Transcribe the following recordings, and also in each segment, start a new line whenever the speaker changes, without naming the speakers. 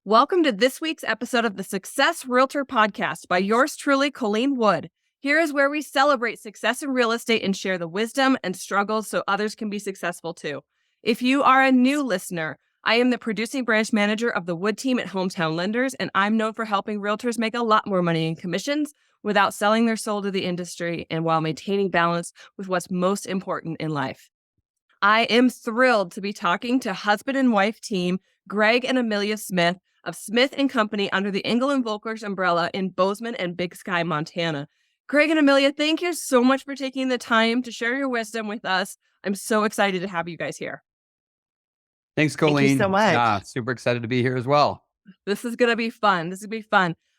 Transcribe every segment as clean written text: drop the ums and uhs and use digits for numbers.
Welcome to this week's episode of the Success Realtor Podcast by yours truly, Colleen Wood. Here is where we celebrate success in real estate and share the wisdom and struggles so others can be successful too. If you are a new listener, I am the producing branch manager of the Wood team at Hometown Lenders, and I'm known for helping realtors make a lot more money in commissions without selling their soul to the industry and while maintaining balance with what's most important in life. I am thrilled to be talking to husband and wife team, Greg and Amelia Smith of Smith and Company under the Engel and Volkers umbrella in Bozeman and Big Sky, Montana. Greg and Amelia, thank you so much for taking the time to share your wisdom with us. I'm so excited to have you guys here.
Thanks,
Thank you
Colleen.
so much.
Super excited to be here as well.
This is going to be fun.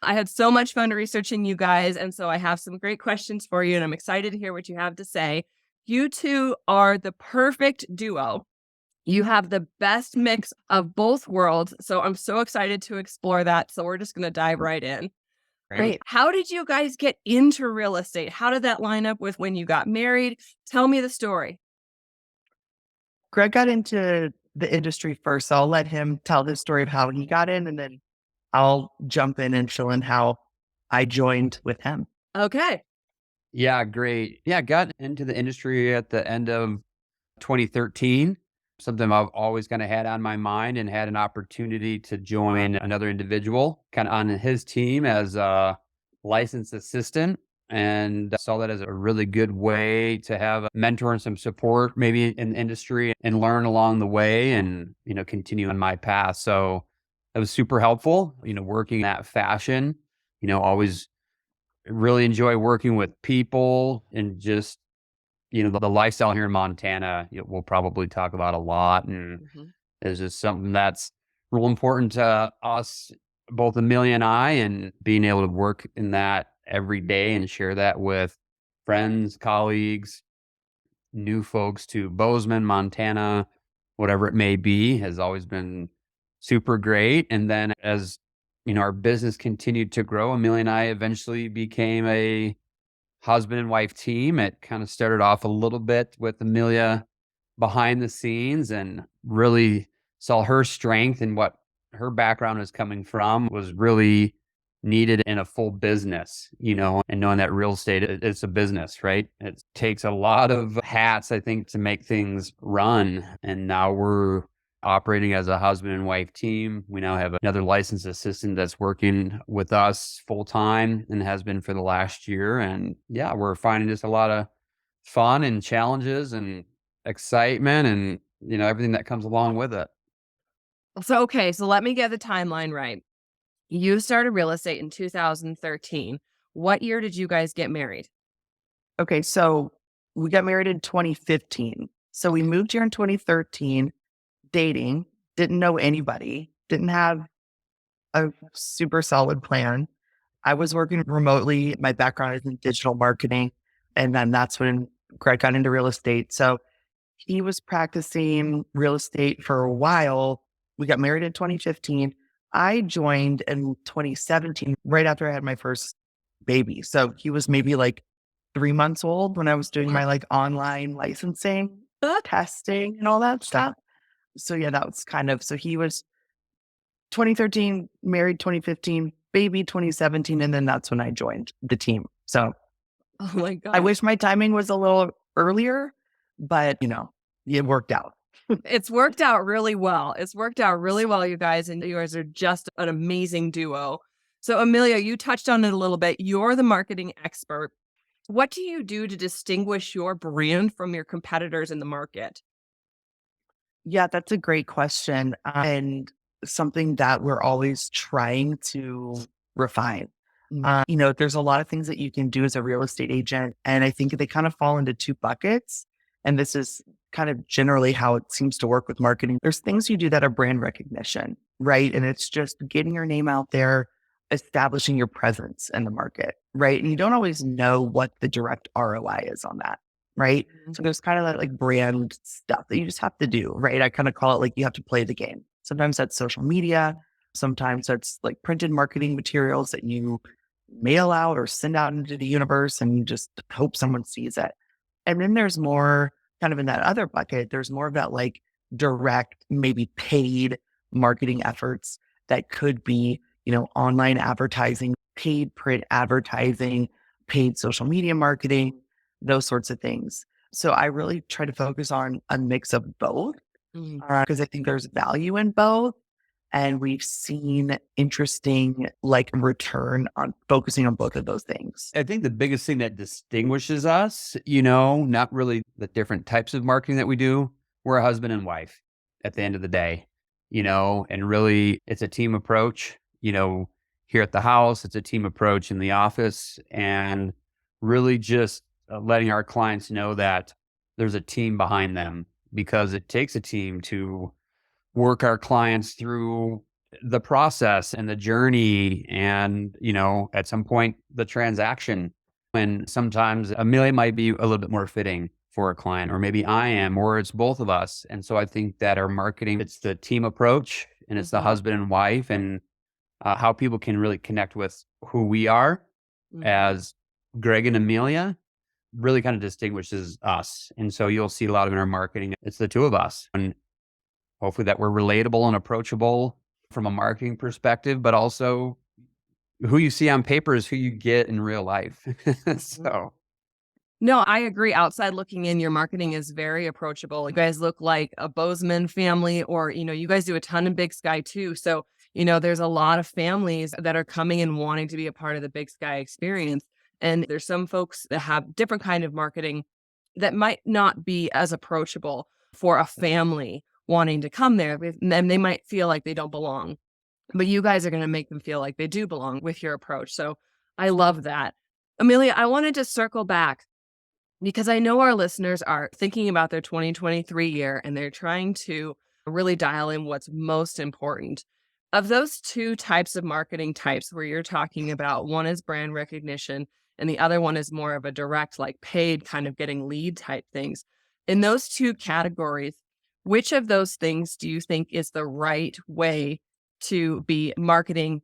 I had so much fun researching you guys, and so I have some great questions for you, and I'm excited to hear what you have to say. You two are the perfect duo. You have the best mix of both worlds, so I'm so excited to explore that. So we're just going to dive right in.
Great.
How did you guys get into real estate? How did that line up with when you got married? Tell me the story.
Greg got into the industry first, so I'll let him tell his story of how he got in, and then I'll jump in and fill in how I joined with him.
Okay.
Yeah, great. Yeah, got into the industry at the end of 2013. Something I've always kind of had on my mind, and had an opportunity to join another individual kind of on his team as a licensed assistant, and saw that as a really good way to have a mentor and some support maybe in the industry and learn along the way and, continue on my path. So it was super helpful, working in that fashion, always really enjoy working with people and just, the lifestyle here in Montana, we'll probably talk about a lot. And it's just something that's real important to us, both Amelia and I, and being able to work in that every day and share that with friends, colleagues, new folks to Bozeman, Montana, whatever it may be, has always been super great. And then as, our business continued to grow, Amelia and I eventually became a husband and wife team. It kind of started off a little bit with Amelia behind the scenes, and really saw her strength and what her background is coming from was really needed in a full business, and knowing that real estate, it's a business, right? It takes a lot of hats, I think, to make things run. And now we're operating as a husband and wife team. We now have another licensed assistant that's working with us full time and has been for the last year. And yeah, we're finding just a lot of fun and challenges and excitement and, everything that comes along with it.
So let me get the timeline right. You started real estate in 2013. What year did you guys get married?
Okay, so we got married in 2015. So we moved here in 2013, dating, didn't know anybody, didn't have a super solid plan. I was working remotely. My background is in digital marketing. And then that's when Greg got into real estate. So he was practicing real estate for a while. We got married in 2015. I joined in 2017, right after I had my first baby. So he was maybe like 3 months old when I was doing my online licensing, testing and all that stuff. So yeah, that was so he was 2013, married 2015, baby 2017. And then that's when I joined the team. So
Oh my God.
I wish my timing was a little earlier, but it worked out.
It's worked out really well. You guys, and you guys are just an amazing duo. So Amelia, you touched on it a little bit. You're the marketing expert. What do you do to distinguish your brand from your competitors in the market?
Yeah, that's a great question. And something that we're always trying to refine. There's a lot of things that you can do as a real estate agent. And I think they kind of fall into two buckets. And this is kind of generally how it seems to work with marketing. There's things you do that are brand recognition, right? And it's just getting your name out there, establishing your presence in the market, right? And you don't always know what the direct ROI is on that, right? So there's kind of that like brand stuff that you just have to do, right? I kind of call it like you have to play the game. Sometimes that's social media. Sometimes that's like printed marketing materials that you mail out or send out into the universe and you just hope someone sees it. And then there's more kind of in that other bucket, there's more of that like direct, maybe paid marketing efforts. that could be, online advertising, paid print advertising, paid social media marketing, those sorts of things. So I really try to focus on a mix of both because I think there's value in both. And we've seen interesting return on focusing on both of those things.
I think the biggest thing that distinguishes us, not really the different types of marketing that we do. We're a husband and wife at the end of the day, and really it's a team approach, here at the house, it's a team approach in the office, and really just letting our clients know that there's a team behind them, because it takes a team to work our clients through the process and the journey and, at some point, the transaction. And sometimes Amelia might be a little bit more fitting for a client, or maybe I am, or it's both of us. And so I think that our marketing, it's the team approach, and it's the husband and wife, and how people can really connect with who we are as Greg and Amelia really kind of distinguishes us. And so you'll see a lot of in our marketing, it's the two of us. And hopefully that we're relatable and approachable from a marketing perspective, but also who you see on paper is who you get in real life. So.
No, I agree. Outside looking in, your marketing is very approachable. You guys look like a Bozeman family, or, you guys do a ton in Big Sky too. So, there's a lot of families that are coming and wanting to be a part of the Big Sky experience. And there's some folks that have different kind of marketing that might not be as approachable for a family wanting to come there. And they might feel like they don't belong, but you guys are going to make them feel like they do belong with your approach. So I love that. Amelia, I wanted to circle back because I know our listeners are thinking about their 2023 year and they're trying to really dial in what's most important. Of those two types of marketing types where you're talking about, one is brand recognition and the other one is more of a direct, like paid kind of getting lead type things. In those two categories, which of those things do you think is the right way to be marketing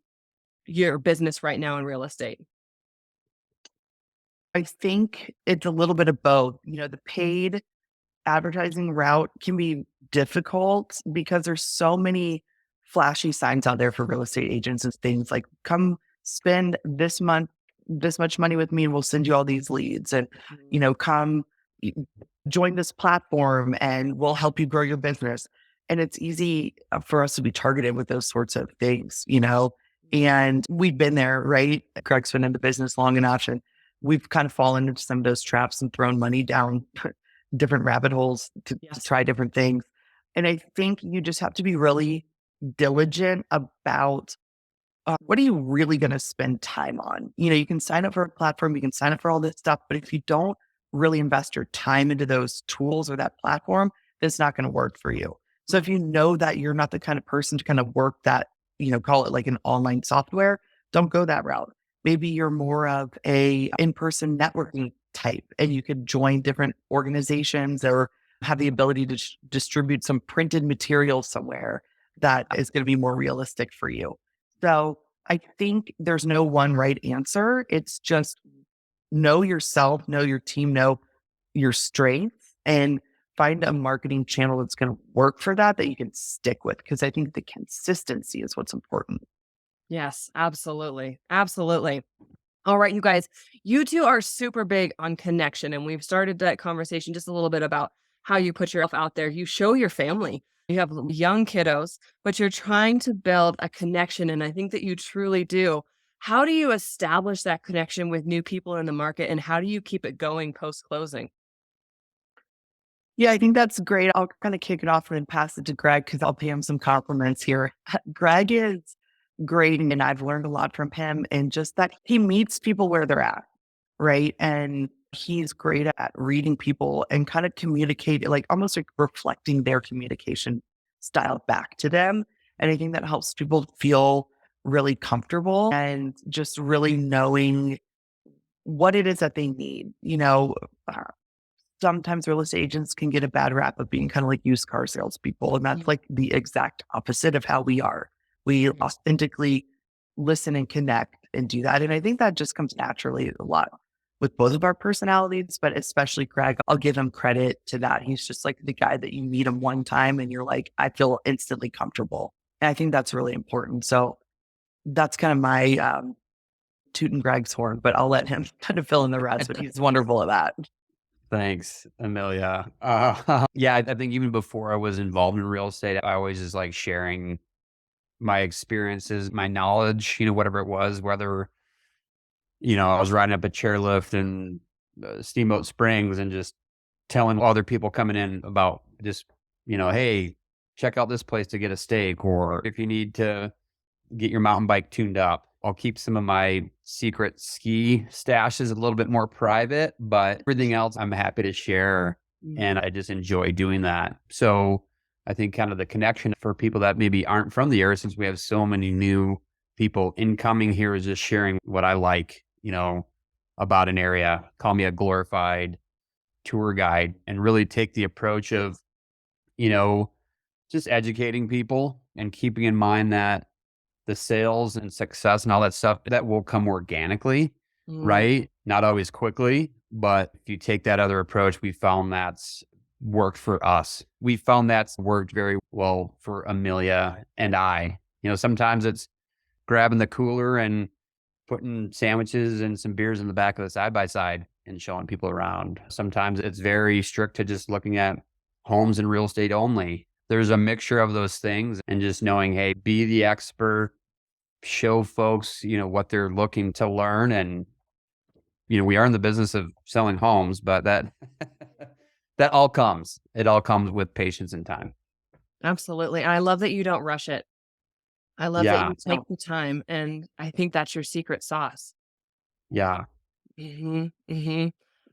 your business right now in real estate?
I think it's a little bit of both. The paid advertising route can be difficult because there's so many flashy signs out there for real estate agents and things like, come spend this month this much money with me and we'll send you all these leads, and come join this platform and we'll help you grow your business. And it's easy for us to be targeted with those sorts of things, and we've been there, right? Greg's been in the business long enough, and we've kind of fallen into some of those traps and thrown money down different rabbit holes to try different things. And I think you just have to be really diligent about what are you really going to spend time on? You can sign up for a platform, you can sign up for all this stuff, but if you don't really invest your time into those tools or that platform, it's not going to work for you. So if you know that you're not the kind of person to kind of work that, call it like an online software, don't go that route. Maybe you're more of a in-person networking type and you could join different organizations or have the ability to distribute some printed material somewhere that is going to be more realistic for you. So I think there's no one right answer. It's just know yourself, know your team, know your strengths, and find a marketing channel that's going to work for that you can stick with. Because I think the consistency is what's important.
Yes, absolutely. Absolutely. All right, you guys, you two are super big on connection. And we've started that conversation just a little bit about how you put yourself out there. You show your family. You have young kiddos, but you're trying to build a connection. And I think that you truly do. How do you establish that connection with new people in the market? And how do you keep it going post-closing?
Yeah, I think that's great. I'll kind of kick it off and then pass it to Greg because I'll pay him some compliments here. Greg is great, and I've learned a lot from him, and just that he meets people where they're at, right? And he's great at reading people and kind of communicate, like almost like reflecting their communication style back to them. And I think that helps people feel really comfortable and just really knowing what it is that they need. Uh, Sometimes real estate agents can get a bad rap of being kind of like used car salespeople. And that's like the exact opposite of how we are. We authentically listen and connect and do that. And I think that just comes naturally a lot with both of our personalities, but especially Greg. I'll give him credit to that. He's just like the guy that you meet him one time and you're like, I feel instantly comfortable And I think that's really important. So that's kind of my tooting Greg's horn, but I'll let him kind of fill in the rest, but he's wonderful at that.
Thanks, Amelia. Yeah, I think even before I was involved in real estate, I always just like sharing my experiences, my knowledge, whatever it was, whether, I was riding up a chairlift in Steamboat Springs and just telling other people coming in about just, hey, check out this place to get a steak, or if you need to get your mountain bike tuned up. I'll keep some of my secret ski stashes a little bit more private, but everything else I'm happy to share. And I just enjoy doing that. So I think kind of the connection for people that maybe aren't from the area, since we have so many new people incoming here, is just sharing what I like, about an area. Call me a glorified tour guide, and really take the approach of, just educating people and keeping in mind that the sales and success and all that stuff that will come organically, right? Not always quickly, but if you take that other approach, we found that's worked for us. We found that's worked very well for Amelia and I. Sometimes it's grabbing the cooler and putting sandwiches and some beers in the back of the side by side and showing people around. Sometimes it's very strict to just looking at homes and real estate only. There's a mixture of those things, and just knowing, hey, be the expert, show folks, what they're looking to learn. And, we are in the business of selling homes, but that it all comes with patience and time.
Absolutely. And I love that you don't rush it. I love that
Yeah.
you take the time, and I think that's your secret sauce.
Yeah.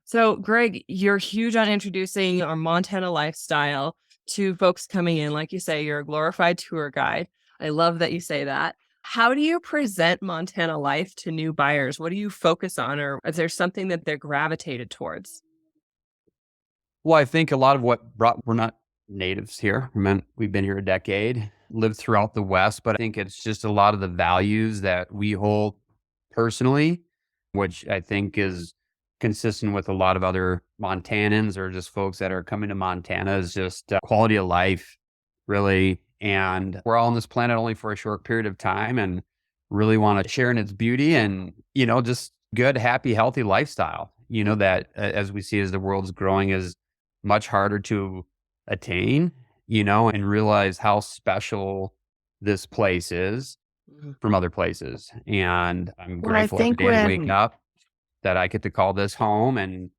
So, Greg, you're huge on introducing our Montana lifestyle to folks coming in. Like you say, you're a glorified tour guide. I love that you say that. How do you present Montana life to new buyers? What do you focus on, or is there something that they're gravitated towards?
Well, I think a lot of we're not natives here. We've been here a decade, lived throughout the West, but I think it's just a lot of the values that we hold personally, which I think is consistent with a lot of other Montanans, or just folks that are coming to Montana, is just quality of life, really. And we're all on this planet only for a short period of time, and really want to share in its beauty, and, just good, happy, healthy lifestyle, that as we see as the world's growing is much harder to attain, and realize how special this place is from other places. And I'm
Well, I
grateful every
think
day to wake up that I get to call this home, and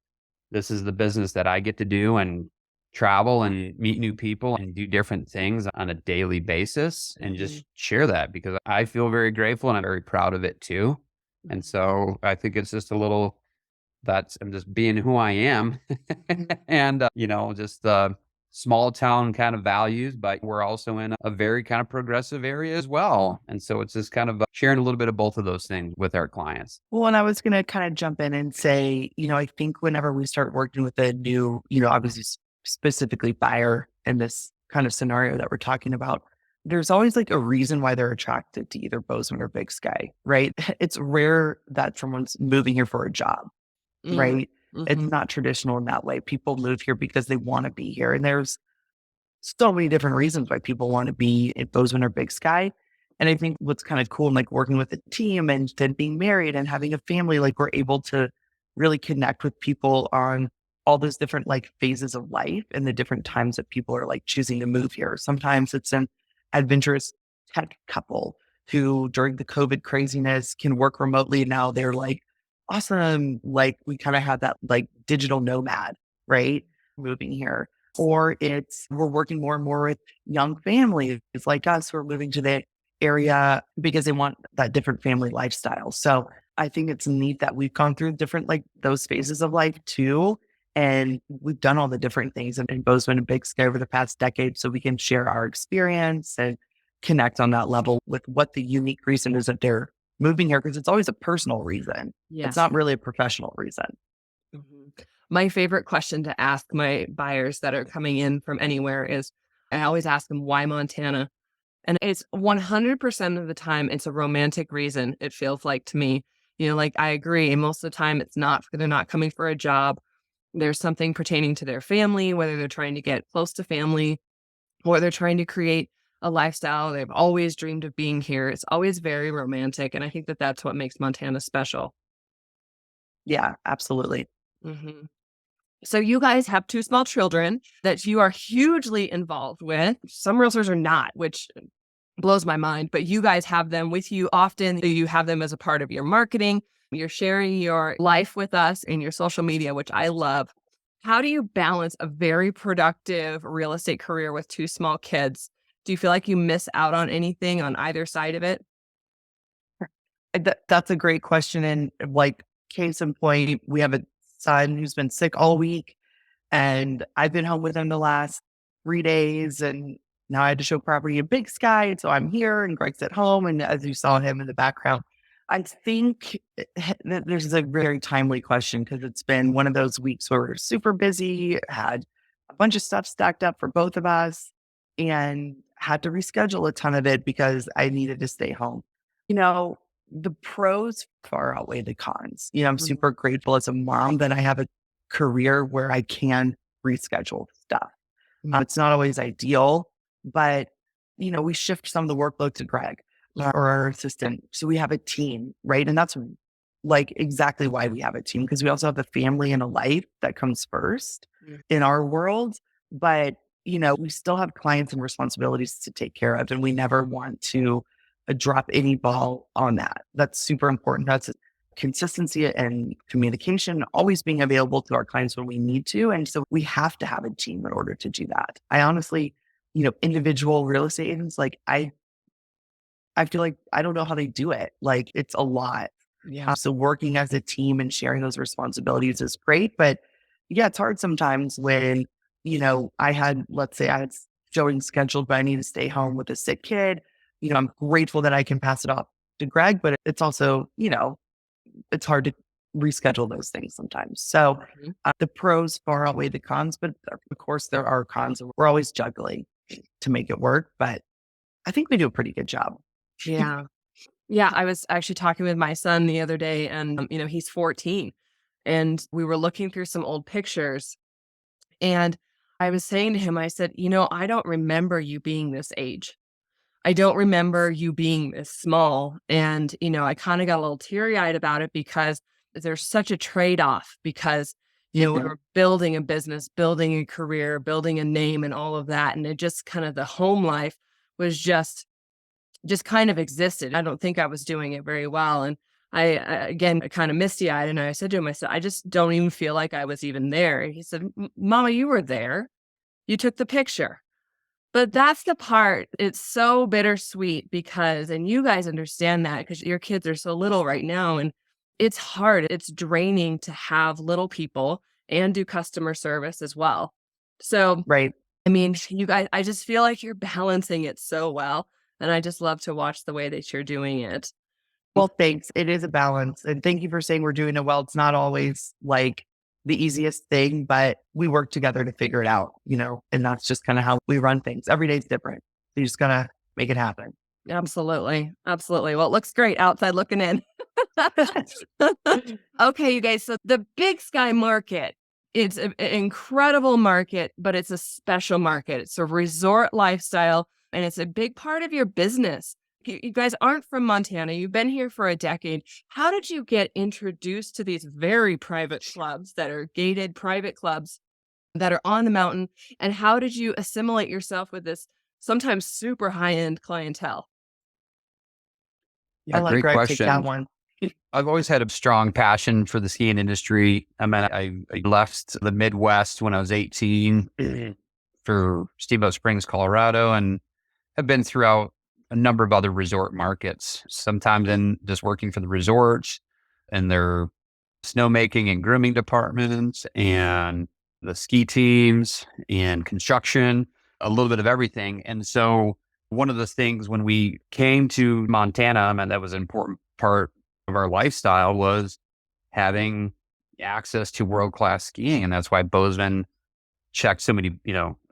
this is the business that I get to do, and travel and meet new people and do different things on a daily basis, and just share that, because I feel very grateful and I'm very proud of it too. And so I think it's just a little, I'm just being who I am. And, just small town kind of values, but we're also in a very kind of progressive area as well. And so it's just kind of sharing a little bit of both of those things with our clients.
Well, and I was going to kind of jump in and say, I think whenever we start working with a new, obviously specifically buyer in this kind of scenario that we're talking about, there's always like a reason why they're attracted to either Bozeman or Big Sky, right? It's rare that someone's moving here for a job, right? It's not traditional in that way. People move here because they want to be here. And there's so many different reasons why people want to be in Bozeman or Big Sky. And I think what's kind of cool, and like working with a team and then being married and having a family, like we're able to really connect with people on all those different like phases of life and the different times that people are like choosing to move here. Sometimes it's an adventurous tech couple who during the COVID craziness can work remotely. Now they're like, awesome. Like we kind of have that like digital nomad, right? Moving here. Or we're working more and more with young families like us who are moving to the area because they want that different family lifestyle. So I think it's neat that we've gone through different like those phases of life too. And we've done all the different things in Bozeman and Big Sky over the past decade, so we can share our experience and connect on that level with what the unique reason is that they're moving here, because it's always a personal reason.
Yes.
It's not really a professional reason.
My favorite question to ask my buyers that are coming in from anywhere is, I always ask them, why Montana? And it's 100% of the time, it's a romantic reason, it feels like to me. Like I agree, most of the time it's not, they're not coming for a job. There's something pertaining to their family, whether they're trying to get close to family or they're trying to create a lifestyle. They've always dreamed of being here. It's always very romantic. And I think that that's what makes Montana special.
Yeah, absolutely.
hmm So you guys have two small children that you are hugely involved with. Some realtors are not, which blows my mind, but you guys have them with you often. You have them as a part of your marketing. You're sharing your life with us in your social media, which I love. How do you balance a very productive real estate career with two small kids? Do you feel like you miss out on anything on either side of it?
That's a great question. And like, case in point, we have a son who's been sick all week, and I've been home with him the last 3 days. And now I had to show property in Big Sky. And so I'm here and Greg's at home. And as you saw him in the background, I think that this is a very timely question because it's been one of those weeks where we're super busy, had a bunch of stuff stacked up for both of us, and had to reschedule a ton of it because I needed to stay home. You know, the pros far outweigh the cons. I'm
Mhm.
super grateful as a mom that I have a career where I can reschedule stuff. It's not always ideal, but we shift some of the workload to Greg or our assistant. So we have a team, right? And that's like exactly why we have a team, because we also have a family and a life that comes first
Mm.
in our world. But, we still have clients and responsibilities to take care of. And we never want to drop any ball on that. That's super important. That's consistency and communication, always being available to our clients when we need to. And so we have to have a team in order to do that. I honestly, individual real estate agents, like I feel like I don't know how they do it. Like it's a lot.
Yeah.
So working as a team and sharing those responsibilities is great. But yeah, it's hard sometimes when, let's say I had showing scheduled, but I need to stay home with a sick kid. I'm grateful that I can pass it off to Greg, but it's also, it's hard to reschedule those things sometimes. So
Mhm.
the pros far outweigh the cons, but of course there are cons. And we're always juggling to make it work, but I think we do a pretty good job.
Yeah. Yeah. I was actually talking with my son the other day, and, he's 14. And we were looking through some old pictures. And I was saying to him, I said, I don't remember you being this age. I don't remember you being this small. And, I kind of got a little teary eyed about it because there's such a trade off because, we were building a business, building a career, building a name and all of that. And it just kind of the home life was just kind of existed. I don't think I was doing it very well. And again, kind of misty eyed. And I said to him, I said, I just don't even feel like I was even there. And he said, Mama, you were there. You took the picture. But that's the part. It's so bittersweet because, and you guys understand that because your kids are so little right now. And it's hard. It's draining to have little people and do customer service as well. So,
Right.
I mean, you guys, I just feel like you're balancing it so well. And I just love to watch the way that you're doing it.
Well, thanks. It is a balance. And thank you for saying we're doing it well. It's not always like the easiest thing, but we work together to figure it out, and that's just kind of how we run things. Every day's different. So you just gotta make it happen.
Absolutely. Absolutely. Well, it looks great outside looking in. Okay, you guys. So the Big Sky market, it's an incredible market, but it's a special market. It's a resort lifestyle, and it's a big part of your business. You guys aren't from Montana. You've been here for a decade. How did you get introduced to these very private clubs that are gated private clubs that are on the mountain? And how did you assimilate yourself with this sometimes super high end clientele?
Yeah,
I'll let
great
Greg take that
question.
one.
I've always had a strong passion for the skiing industry. I mean, I left the Midwest when I was 18 for Steamboat Springs, Colorado, and have been throughout a number of other resort markets, sometimes in just working for the resorts and their snowmaking and grooming departments and the ski teams and construction, a little bit of everything. And so one of the things when we came to Montana, and that was an important part of our lifestyle, was having access to world-class skiing. And that's why Bozeman checked so many,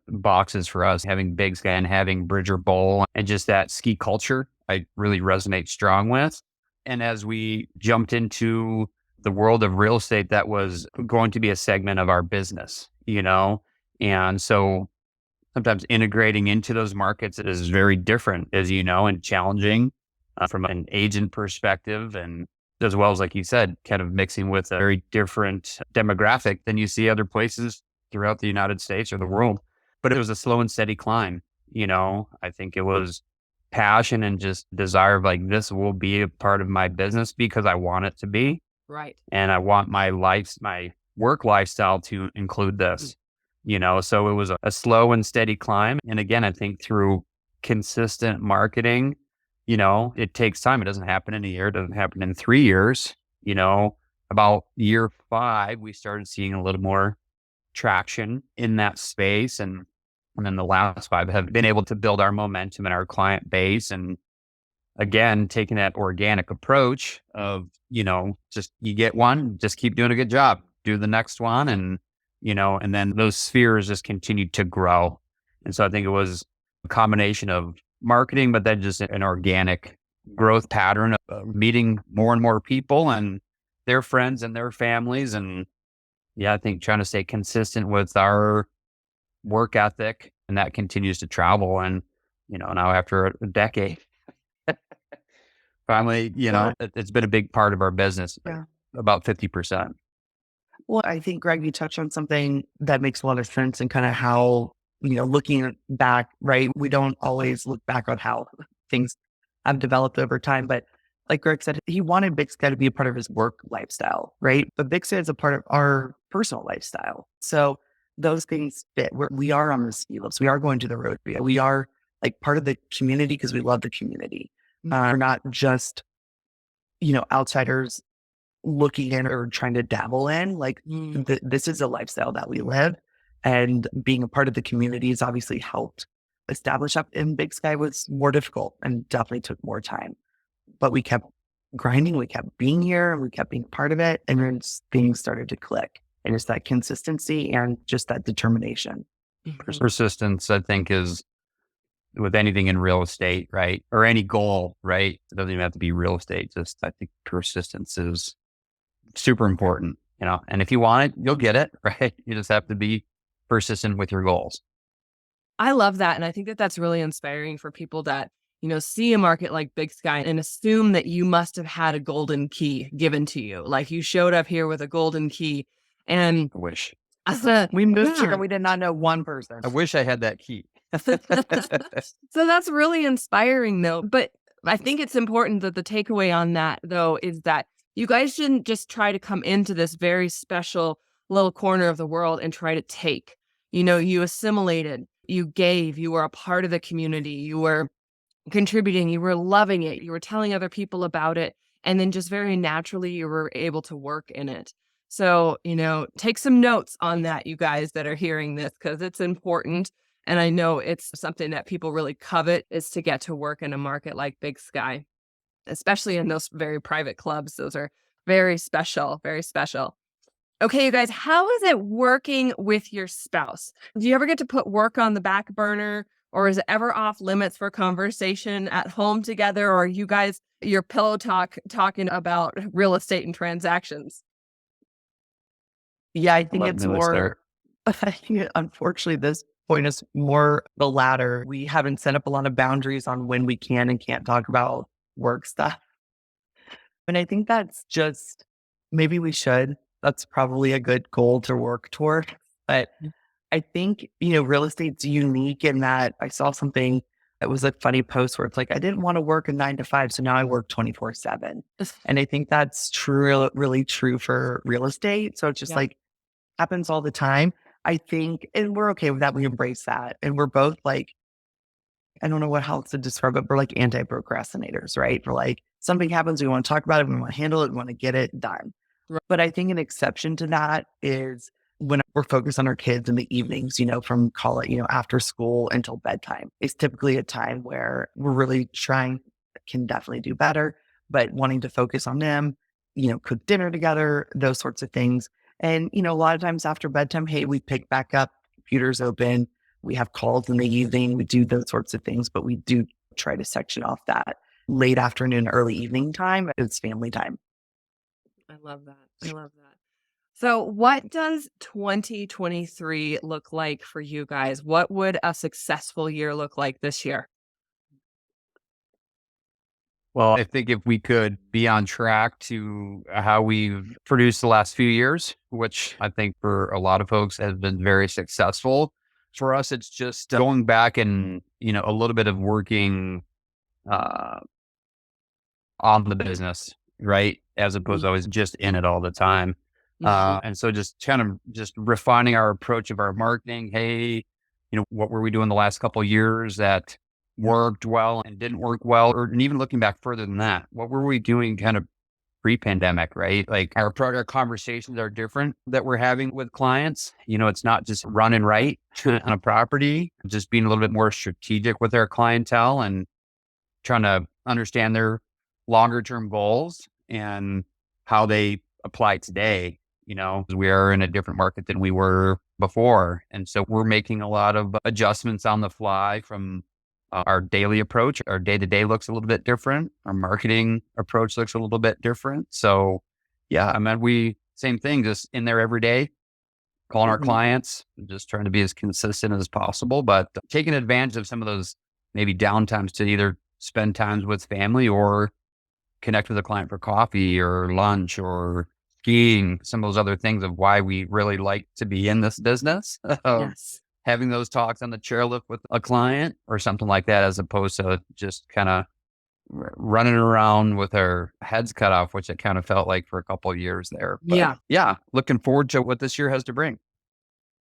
boxes for us, having Big Sky and having Bridger Bowl and just that ski culture, I really resonate strong with. And as we jumped into the world of real estate, that was going to be a segment of our business, And so sometimes integrating into those markets is very different, as you know, and challenging from an agent perspective. And as well as, like you said, kind of mixing with a very different demographic than you see other places throughout the United States or the world. But it was a slow and steady climb. I think it was passion and just desire of like, this will be a part of my business because I want it to be.
Right.
And I want my work lifestyle to include this, so it was a slow and steady climb. And again, I think through consistent marketing, it takes time. It doesn't happen in a year. It doesn't happen in 3 years. About year 5, we started seeing a little more traction in that space. And then the last 5 have been able to build our momentum and our client base. And again, taking that organic approach of, just you get one, just keep doing a good job, do the next one. And then those spheres just continued to grow. And so I think it was a combination of marketing, but then just an organic growth pattern of meeting more and more people and their friends and their families. And yeah, I think trying to stay consistent with our work ethic, and that continues to travel. And, now after a decade, finally, it's been a big part of our business, about 50%.
Well, I think, Greg, you touched on something that makes a lot of sense and kind of how, looking back, right? We don't always look back on how things have developed over time. But like Greg said, he wanted Big Sky to be a part of his work lifestyle, right? But Big Sky is a part of our personal lifestyle. So those things fit. We are on the ski lifts. We are going to the road. We are like part of the community because we love the community. We're not just, outsiders looking in or trying to dabble in. Like this is a lifestyle that we live, and being a part of the community has obviously helped establish up in Big Sky was more difficult and definitely took more time. But we kept grinding, we kept being here, and we kept being part of it, and then things started to click. And it's that consistency and just that determination.
Persistence, I think, is with anything in real estate, right? Or any goal, right? It doesn't even have to be real estate. Just, I think persistence is super important, and if you want it, you'll get it, right? You just have to be persistent with your goals.
I love that. And I think that that's really inspiring for people that, see a market like Big Sky and assume that you must have had a golden key given to you. Like you showed up here with a golden key. And
I wish.
We moved here and we did not know one person.
I wish I had that key.
So that's really inspiring though. But I think it's important that the takeaway on that though is that you guys shouldn't just try to come into this very special little corner of the world and try to take. You assimilated, you gave, you were a part of the community, you were contributing, you were loving it, you were telling other people about it, and then just very naturally you were able to work in it. So, take some notes on that, you guys that are hearing this, because it's important. And I know it's something that people really covet is to get to work in a market like Big Sky, especially in those very private clubs. Those are very special, very special. Okay, you guys, how is it working with your spouse? Do you ever get to put work on the back burner, or is it ever off limits for conversation at home together? Or are you guys, your pillow talking about real estate and transactions?
Yeah, I think it's more, unfortunately, this point is more the latter. We haven't set up a lot of boundaries on when we can and can't talk about work stuff. And I think that's just, maybe we should. That's probably a good goal to work toward. But I think, real estate's unique in that I saw something that was a funny post where it's like, I didn't want to work a 9 to 5, so now I work 24/7. And I think that's true, really true for real estate. So it's just like happens all the time. I think, and we're okay with that. We embrace that. And we're both like, I don't know how else to describe it. We're like anti-procrastinators, right? We're like, something happens, we want to talk about it, we want to handle it, we want to get it done. Right. But I think an exception to that is when we're focused on our kids in the evenings, from call it, after school until bedtime. It's typically a time where we're really trying, can definitely do better, but wanting to focus on them, cook dinner together, those sorts of things. And, a lot of times after bedtime, hey, we pick back up, computers open, we have calls in the evening, we do those sorts of things, but we do try to section off that late afternoon, early evening time. It's family time.
I love that. I love that. So, what does 2023 look like for you guys? What would a successful year look like this year?
Well, I think if we could be on track to how we've produced the last few years, which I think for a lot of folks has been very successful. For us, it's just going back and, a little bit of working uh, on the business, right? As opposed to always just in it all the time.
Mhm.
And so just kind of just refining our approach of our marketing. Hey, what were we doing the last couple of years that worked well and didn't work well? And even looking back further than that, what were we doing kind of pre-pandemic, right? Like our conversations are different that we're having with clients. It's not just running right on a property, just being a little bit more strategic with our clientele and trying to understand their longer term goals and how they apply today. 'Cause we are in a different market than we were before. And so we're making a lot of adjustments on the fly from our daily approach. Our day to day looks a little bit different. Our marketing approach looks a little bit different. So, yeah, I mean, same thing, just in there every day, calling our
Mhm.
clients, just trying to be as consistent as possible, but taking advantage of some of those maybe downtimes to either spend times with family or connect with a client for coffee or lunch or skiing, some of those other things of why we really like to be in this business of
Yes.
having those talks on the chairlift with a client or something like that, as opposed to just kind of running around with our heads cut off, which it kind of felt like for a couple of years there. But
Yeah,
yeah, looking forward to what this year has to bring.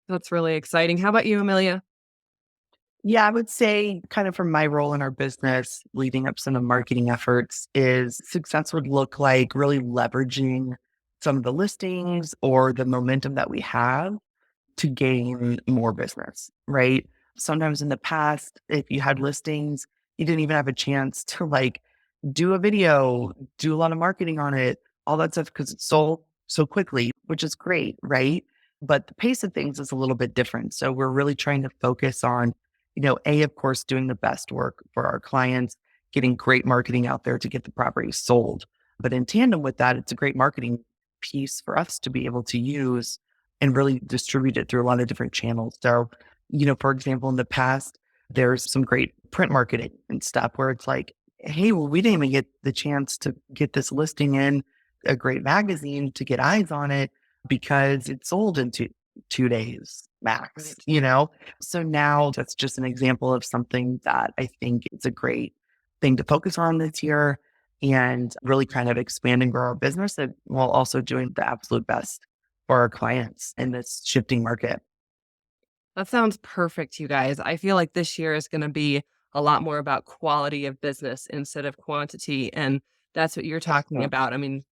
that's really exciting. How about you, Amelia?
Yeah, I would say kind of from my role in our business, leading up some of the marketing efforts is success would look like really leveraging some of the listings or the momentum that we have to gain more business, right? Sometimes in the past, if you had listings, you didn't even have a chance to like do a video, do a lot of marketing on it, all that stuff because it's sold so quickly, which is great, right? But the pace of things is a little bit different. So we're really trying to focus on, A, of course, doing the best work for our clients, getting great marketing out there to get the property sold. But in tandem with that, it's a great marketing piece for us to be able to use and really distribute it through a lot of different channels. So, for example, in the past, there's some great print marketing and stuff where it's like, hey, well, we didn't even get the chance to get this listing in a great magazine to get eyes on it because it sold in 2 days max,
Right.
So now that's just an example of something that I think is a great thing to focus on this year and really kind of expand and grow our business while also doing the absolute best for our clients in this shifting market.
That sounds perfect, you guys. I feel like this year is going to be a lot more about quality of business instead of quantity. And that's what you're talking
Yeah.
about. I mean,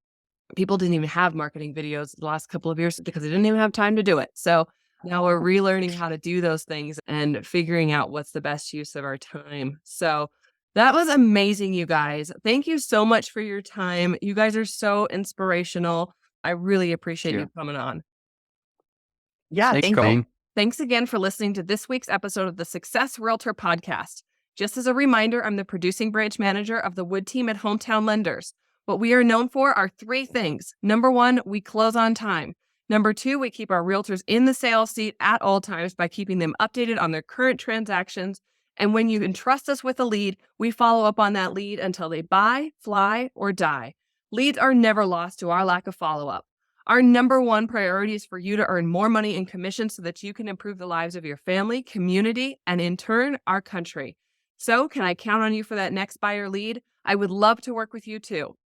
people didn't even have marketing videos the last couple of years because they didn't even have time to do it. So now we're relearning how to do those things and figuring out what's the best use of our time. So that was amazing, you guys. Thank you so much for your time. You guys are so inspirational. I really appreciate you
Thank
coming on.
Yeah,
Thanks,
thank you.
Colleen.
Thanks again for listening to this week's episode of the Success Realtor Podcast. Just as a reminder, I'm the producing branch manager of the Wood team at Hometown Lenders. What we are known for are three things. Number one, we close on time. Number two, we keep our realtors in the sales seat at all times by keeping them updated on their current transactions. And when you entrust us with a lead, we follow up on that lead until they buy, fly, or die. Leads are never lost to our lack of follow up. Our number one priority is for you to earn more money in commissions so that you can improve the lives of your family, community, and in turn, our country. So, can I count on you for that next buyer lead? I would love to work with you too.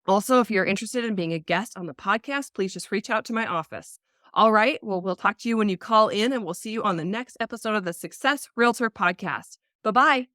Also, if you're interested in being a guest on the podcast, please just reach out to my office. All right, well, we'll talk to you when you call in, and we'll see you on the next episode of the Success Realtor Podcast. Bye bye.